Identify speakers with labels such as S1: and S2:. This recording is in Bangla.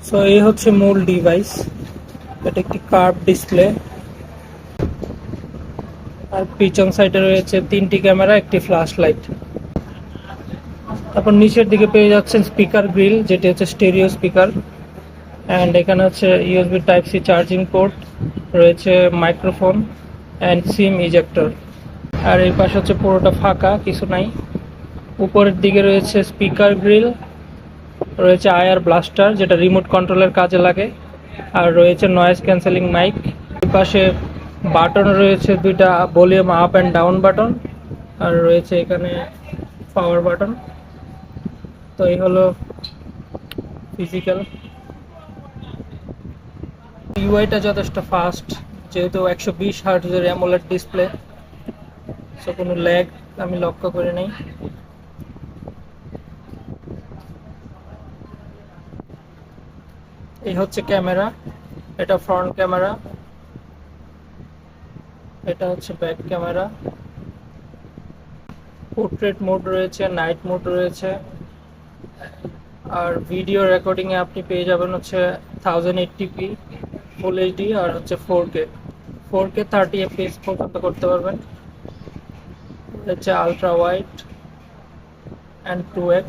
S1: সো এই হচ্ছে মূল ডিভাইস। এটা একটি কার্ভ ডিসপ্লে, আর পিছন সাইডে রয়েছে 3টি ক্যামেরা, একটি ফ্ল্যাশ লাইট। তারপর নিচের দিকে পেয়ে যাচ্ছেন স্পিকার গ্রিল, যেটি হচ্ছে স্টেরিও স্পিকার। অ্যান্ড এখানে হচ্ছে USB type C charging port, রয়েছে মাইক্রোফোন অ্যান্ড সিম ইজেক্টর। আর এই পাশে হচ্ছে পুরোটা ফাঁকা, কিছু নাই। উপরের দিকে রয়েছে স্পিকার গ্রিল, রয়েছে আয়ার ব্লাস্টার যেটা রিমোট কন্ট্রোলের কাজে লাগে, আর রয়েছে নয়েজ ক্যান্সেলিং মাইক। এই পাশে বাটন রয়েছে দুইটা, volume up and down button, আর রয়েছে এখানে পাওয়ার বাটন। তো এই হলো ফিজিক্যাল। ইউআইটা যথেষ্ট ফাস্ট, যেহেতু 120 হার্টজের অ্যামোলেড ডিসপ্লে, সো কোনো ল্যাগ আমি লক্ষ্য করি নাই। এই হচ্ছে ক্যামেরা, এটা ফ্রন্ট ক্যামেরা, এটা হচ্ছে ব্যাক ক্যামেরা। পোর্ট্রেট মোড রয়েছে, নাইট মোড রয়েছে, আর ভিডিও রেকর্ডিং এ আপনি পেয়ে যাবেন হচ্ছে 1080p ফুল এইচডি, আর হচ্ছে 4K 30 fps পর্যন্ত করতে পারবেন। হচ্ছে আলট্রা ওয়াইড অ্যান্ড 2x।